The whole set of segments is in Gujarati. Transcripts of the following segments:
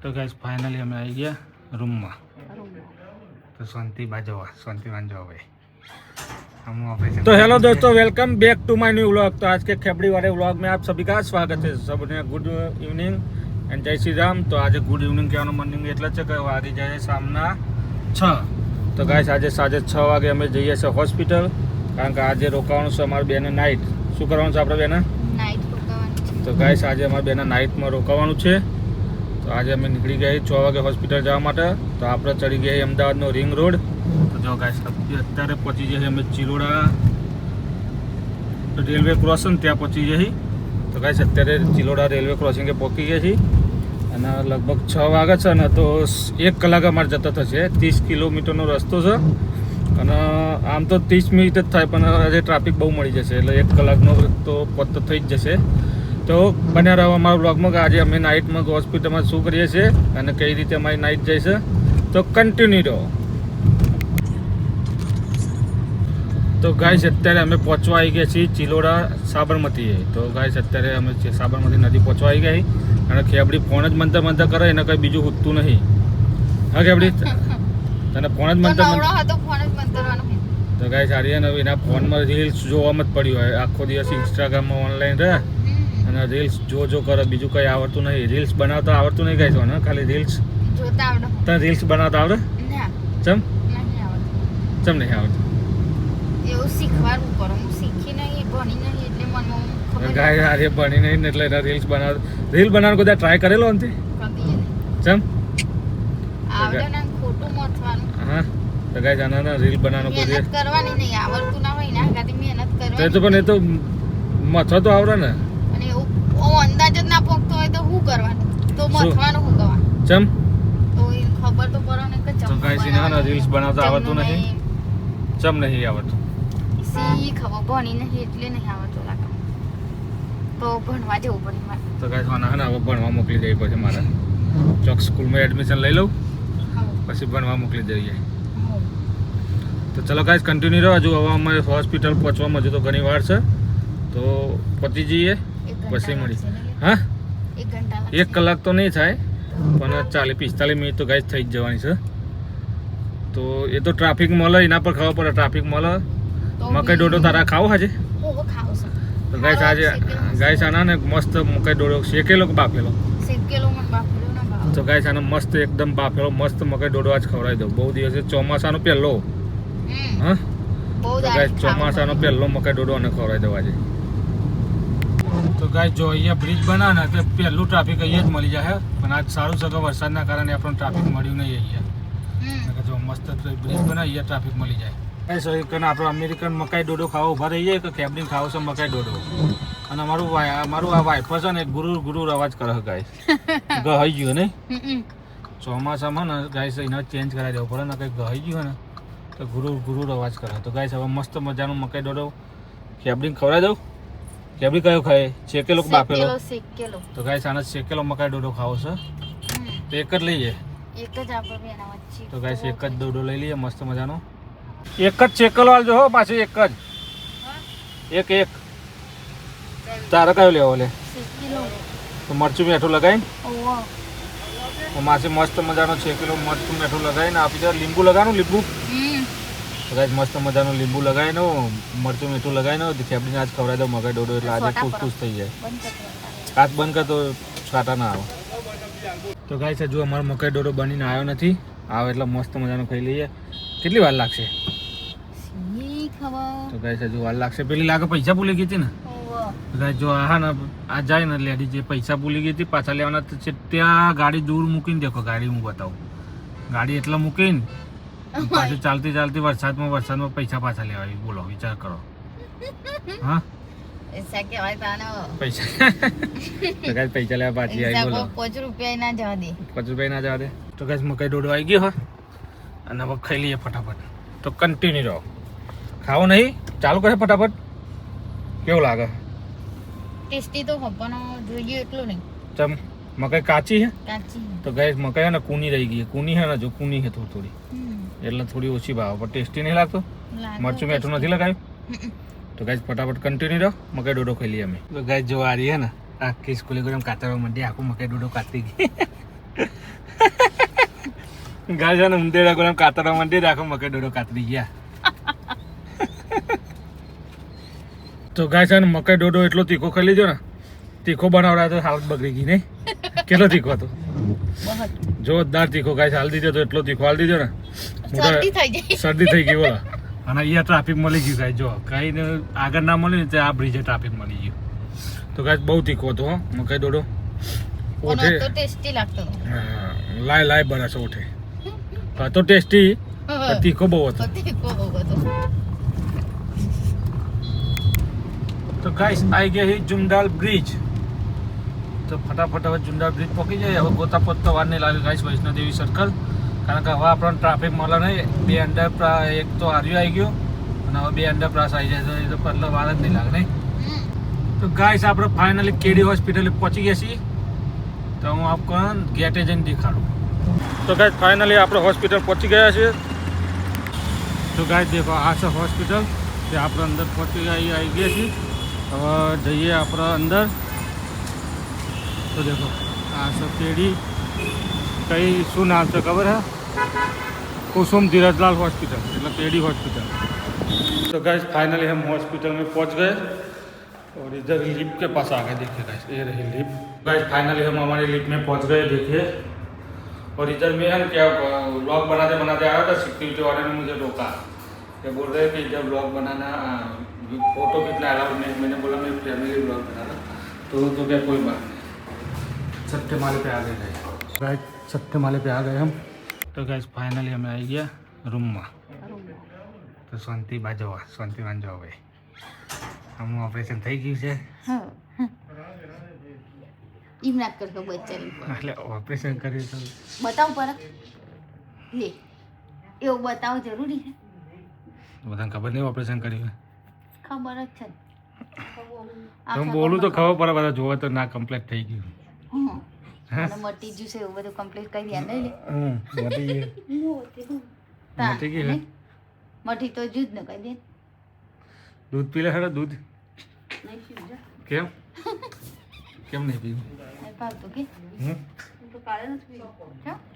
તો ગાઈસ ફાઇનલી અમે આવી ગયા રૂમમાં. तो शांति बाजवा शांति बांजवा भाई हम ऑपरेशन. तो हेलो दोस्तों, welcome back to my new vlog. तो आज के खेबड़ी वाले व्लॉग में आप सभी का स्वागत है. सबने गुड इवनिंग एंड जय श्री राम. तो आज गुड इवनिंग કહેવાનો મર્નિંગ એટલે છે કે વાગી જાય સામના 6. તો ગાઈસ આજે સાંજે 6 વાગે અમે જઈએ છીએ હોસ્પિટલ, કારણ કે આજે રોકાવાનું છે અમારા બેને નાઇટ. શું કરવાનું છે આપણે બેને? નાઇટ રોકાવાનું છે. તો ગાઈસ આજે અમારા બેને નાઇટમાં રોકાવાનું છે. તો આજે અમે નીકળી ગયા 6 વાગે હોસ્પિટલ જવા માટે. તો આપણે ચડી ગયા અમદાવાદનો રિંગ રોડ. તો જો ગાઈસ અત્યારે પહોંચી જઈએ અમે ચિલોડા રેલવે ક્રોસિંગ, ત્યાં પહોંચી જઈએ. તો ગાઈસ અત્યારે ચિલોડા રેલવે ક્રોસિંગે પહોંચી ગયા છીએ અને લગભગ 6 વાગે છે ને, તો 1 કલાક અમારે જતો થશે. 30 કિલોમીટરનો રસ્તો છે અને આમ તો 30 મિનિટ જ થાય, પણ આજે ટ્રાફિક બહુ મળી જશે એટલે 1 કલાકનો તો પહોંચતો થઈ જ જશે. તો બન્યા રહો અમારા બ્લોગમાં કે આજે અમે નાઇટમાં હોસ્પિટલમાં શું કરીએ છીએ અને કઈ રીતે અમારી નાઇટ જાય છે. તો કન્ટિન્યુ રહો. તો ગાઈસ અત્યારે અમે પહોંચવા આવી ગયા છીએ ચિલોડા સાબરમતી. તો ગાઈસ અત્યારે અમે સાબરમતી નદી પહોંચવા આવી ગયા અને ખેબડી ફોન જ મંતર કરે, એને કંઈ બીજું ઉઠતું નહીં. હા ખેબડી, તને ફોન જ મંતર તો ગાઈસ સારી ને એના ફોનમાં રીલ્સ જોવામાં જ પડ્યું હોય. આખો દિવસ ઇન્સ્ટાગ્રામમાં ઓનલાઈન રહે અને રીલ્સ જો કરે, બીજું કંઈ આવડતું નહીં. રીલ્સ બનાવતા આવડતું નહીં ગાઈસ, ને ખાલી રીલ્સ જોતા આવડે. તને રીલ્સ બનાવતા આવડે? ચમ નહીં આવડતું. એવું શીખવાનું કરો, હું શીખી નહીં, ભણી નહીં, એટલે મને ખબર ગાય આરે ભણી નહીં એટલે એના રીલ્સ બનાવવાનો કદાચ ટ્રાય કરેલો નથી. ચમ આવડે ને ખોટું મથવાનું. હા તો ગાય આના રીલ બનાવવાનો કોઈ મહેનત કરવાની નહીં, આવડતું ના હોય ને આગાથી મહેનત કરવાની. તો પણ એ તો મથવા તો આવડે ને. અને એવું અંદાજ જ ના પહોંચતો હોય તો શું કરવાનું? તો મથવાનું શું કરવાનું? ચમ તો એ ખબર તો પડે ને કે તો ગાય ના રીલ્સ બનાવતા આવડતું નથી. ચમ નહીં આવડતું? સી ખબર ભણી નહીં એટલે નહીં આવડતું લાગે. તો ભણવા જવું પડે મારે. તો ગાય હવે ભણવા મોકલી દઈએ પછી મારે ચોક સ્કૂલમાં એડમિશન લઈ લઉં, પછી ભણવા મોકલી દઈએ. તો ચલો ગાઈસ કન્ટિન્યુ રહો. હજુ હવે અમારે હોસ્પિટલ પહોંચવામાં હજુ તો ઘણી વાર છે, તો પહોંચી જઈએ પછી મળી. હા 1 કલાક તો નહીં થાય, પણ 40-45 મિનિટ તો ગાઈસ થઈ જ જવાની છે. તો એ તો ટ્રાફિક મળે એના પર ખબર પડે. ટ્રાફિક મળે. મકાઈ ડોડો તારા ખાવો આજે? તો ગાઈસ આજે ગાઈસ આના ને મસ્ત મકાઈ ડોડો શેકેલો કે બાફેલો? તો ગાઈસ આનો મસ્ત એકદમ બાફેલો મસ્ત મકાઈ ડોડો આજ ખવડાવી દઉં. બહુ દિવસે ચોમાસાનો પહેલો. હા તો ગાઈસ ચોમાસાનો પહેલો મકાઈ ડોડો અને ખવડાવી દઉં આજે. તો ગાઈસ જો અહીંયા બ્રિજ બના ને તે પહેલું ટ્રાફિક અહીંયા જ મળી જાય, પણ આજ સારું છે કે વરસાદના કારણે આપણને ટ્રાફિક મળ્યું નહીં અહીંયા. જો મસ્ત બ્રિજ બના અહીંયા ટ્રાફિક મળી જાય. આપણે અમેરિકન મકાઈ ડોડો ખાવા ઉભા રહી જાય કે કેબડીન ખાવો છે મકાઈ ડોડો. અને અમારું આ વાઇફર છે ને ગુરુ અવાજ કરે છે ગાઈસ. ગહાઈ ગયું નહીં ચોમાસામાં ને ગાઈસ, એને ચેન્જ કરાવી દેવું પડે ને, કંઈક ગહાઈ ગયું ને તો ગુરુ અવાજ કરે. તો ગાઈસ હવે મસ્ત મજાનું મકાઈ ડોડો કેબડીન ખવડાવી દઉં. કેબડી કયો ખાય? શેકેલો કે બાફેલો? તો ગાઈસ આને શેકેલો મકાઈ ડોડો ખાવો છે તો એક જ લઈએ. તો ગાઈસ એક જ ડોડો લઈ લઈએ મસ્ત મજાનો. એક જ શેકેલો આલજો હો, પાછી એક જ એક તારે કયો લેવો? લે તો મરચું મીઠું લગાવીને માસી મસ્ત મજાનો શેકેલો મરચું મીઠું લગાવીને આપી દે. લીંબુ લગાવવાનું, લીંબુ તો ગાઈસ મસ્ત મજાનું લીંબુ લગાવીને મરચું મીઠું લગાવીને ખેબડીને આજ ખવડાવી દઉં મકાઈ ડોડો, એટલે આજે ખુશ થઈ જાય. કાચ બંધ કર તો છાટા ના આવે. તો ગાઈસ હજુ અમારો મકાઈ ડોડો બનીને આવ્યો નથી. આવે એટલે મસ્ત મજાનો ખાઈ લઈએ. કેટલી વાર લાગશે? તો ગાઈસ હજુ વાર લાગશે. પેલી લાગે પૈસા ભૂલી ગઈ હતી ને ગાઈસ. જો હા ને આ જાય ને લેડી જે પૈસા ભૂલી ગઈ હતી, પાછા લેવાના છે. ત્યાં ગાડી દૂર મૂકીને દેખો, ગાડી હું બતાવું. ગાડી એટલા મૂકીને પાછું ચાલતી વરસાદમાં પૈસા પાછા લેવાય. બોલો વિચાર કરો. હા પૈસા લેવા પાછી આવી. બોલો 5 રૂપિયા ના જવા દે. તો ગાઈસ મકાઈ ડોડો આવી ગયો હા, અને હવે ખાઈ લઈએ ફટાફટ. તો કન્ટિન્યુ રહો. ખાવો નહીં? ચાલુ કરે ફટાફટ. કેવું લાગે? ટેસ્ટી તો પણ જોઈએ એટલું નહીં. ચમ મકાઈ કાચી છે? તો ગાઈસ મકાઈ ને કૂની રહી ગઈ. કૂની છે ને, જો કૂની છે થોડી એટલે થોડી ઓછી ભાવ, પણ ટેસ્ટી નહીં લાગતો. મરચું મીઠું નથી લગાવ્યું. તો ગાઈસ ફટાફટ કન્ટિન્યુ રહો. મકાઈ ડોડો ખાઈ લઈએ અમે. તો ગાઈસ જો આ રહી છે ને આખી સ્કૂલે ગરમ કાતરવા માંડી, આખું મકાઈ ડોડો કાતરી ગઈ. ગાય છે ને ઉંદેડા ગોળામ કાતરવા માંડી રાખો મકે ડોડો કાતરી ગયા. તો ગાય છે ને મકાઈ ડોડો એટલો તીખો ખાઈ લીધો ને, તીખો બનાવડા તો હાલત બગડી ગઈ નહીં. કેટલો તીખો હતો, જોરદાર તીખો. ગાય હાલ દીધો તો એટલો તીખો હાલ દીધો ને શરદી થઈ ગઈ બોલા. અને અહીંયા ટ્રાફિક મળી ગયું ગાય. જો કઈ આગળ ના મળ્યું ને ત્યાં આ બ્રિજે ટ્રાફિક મળી ગયું. તો ગાય બહુ તીખો હતો હો મકાઈ ડોડો. ઓઠે ટેસ્ટી લાગતો. લાય લાય બરાસો ઓઠે તો ટેસ્ટી, તીખો બહુ હતો. તો ગાઈસ આવી ગયા છે જુમડાલ બ્રિજ. તો ફટાફટ હવે જુમડાલ બ્રિજ પહોંચી જાય. હવે ગોતા પહોંચતા વાર નહીં લાગે ગાઈસ વૈષ્ણોદેવી સર્કલ. કારણ કે હવે આપણને ટ્રાફિક મળે નહીં. 2 અંડરપાસ, એક તો આર્યો આવી ગયો અને હવે 2 અંડરપાસ આવી જાય તો એ તો પહેલો વાર જ નહીં લાગે નહીં. તો ગાઈસ આપણે ફાઇનલી કેડી હોસ્પિટલે પહોંચી ગયા છીએ. તો હું આપકો ગેટે જઈને દેખાડું. તો ગાઈસ ફાઇનલી આપણે હોસ્પિટલ પહોંચી ગયા છીએ. તો ગાઈસ દેખો આ છે હોસ્પિટલ. તે આપણે અંદર પહોંચી આવી ગયા છીએ. હવે જઈએ આપણે અંદર. તો દેખો આ છે કેડી. કઈ શું નામ છે ખબર હે? कुसुम धीरजलाल हॉस्पिटल, मतलब पेडी हॉस्पिटल. तो गाइस फाइनली हम हॉस्पिटल में पहुंच गए और इधर लिफ्ट के पास आ गए. देखिए गाइस ये रही लिफ्ट. गाइस फाइनली हम हमारे लिफ्ट में पहुंच गए. देखिए और इधर में हम क्या व्लॉग बनाते बनाते आया था. सिक्योरिटी वाले ने मुझे रोका. ये बोल रहे कि जब व्लॉग बनाना फोटो कितना अलाउड नहीं. मैंने बोला मैं फैमिली व्लॉग बनाना. तो क्या कोई बात नहीं. छठे माले पे आ गए गाइस. छठे माले पे आ गए हम. तो गाइस फाइनली અમે આવી ગયા રૂમમાં. તો શાંતિ બાજવા શાંતિ વાંજો હવે આમનું ઓપરેશન થઈ ગયું છે. ઇમનાત કરતો બચ્ચાની એટલે ઓપરેશન કર્યું તો બતાવ પર લે એવું બતાવ જરૂરી છે. બધાને ખબર નહીં ઓપરેશન કર્યું. ખબર જ છે. તો બોલું તો ખબર પડે. બધા જોવે તો ના કમ્પ્લીટ થઈ ગયું. અને મટી જ્યું છે એવું બધું કમ્પ્લીટ કરી દે ને. મટી ગઈ. મટી તો જુદ ન કહી દે. દૂધ પી લે. હેડો દૂધ. કેમ કેમ નહીં પીવું? નહીં ભાવતું કે તો કાલે નથી પીવું.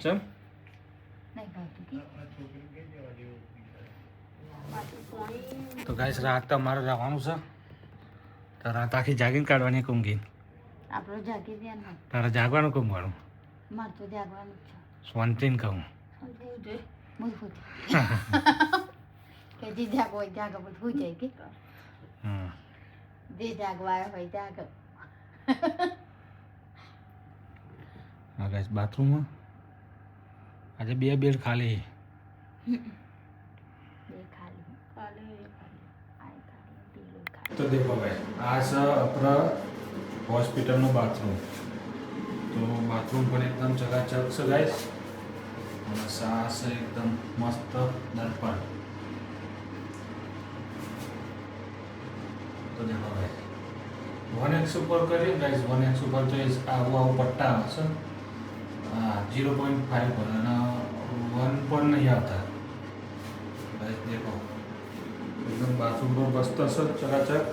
ચમ નહીં ભાવતું કે. તો ગાઈસ રાત તો મારે રહેવાનું છે. તો રાત આખી જાગીને કાઢવાની ઊંઘી. આપણો જાગી ધ્યાન. તારે જાગવાનું કહું મારું? મારે તો જાગવાનું છે. શાંતિને કહું. કે જે જાગો હોય જાગો બધું હોઈ જાય કે જે જાગવા હોય જાગો. હા ગાઈસ બાથરૂમમાં આજે 2 બેડ ખાલી. તો દેખો ભાઈ આ છે આપણા હોસ્પિટલનું બાથરૂમ. તો બાથરૂમ પણ એકદમ ચકાચક છે ગાઈસ. અને સાસ એકદમ મસ્ત દર્પણ. તો દેખો ભાઈ 1x ઉપર કરીએ ગાઈસ. 1x ઉપર તો આવું પટ્ટા આવશે. 0.5 પર અને 1 પણ નહીં આવતા ગાઈસ. દેખો એકદમ બાથરૂમ પર મસ્ત છે ચકાચક.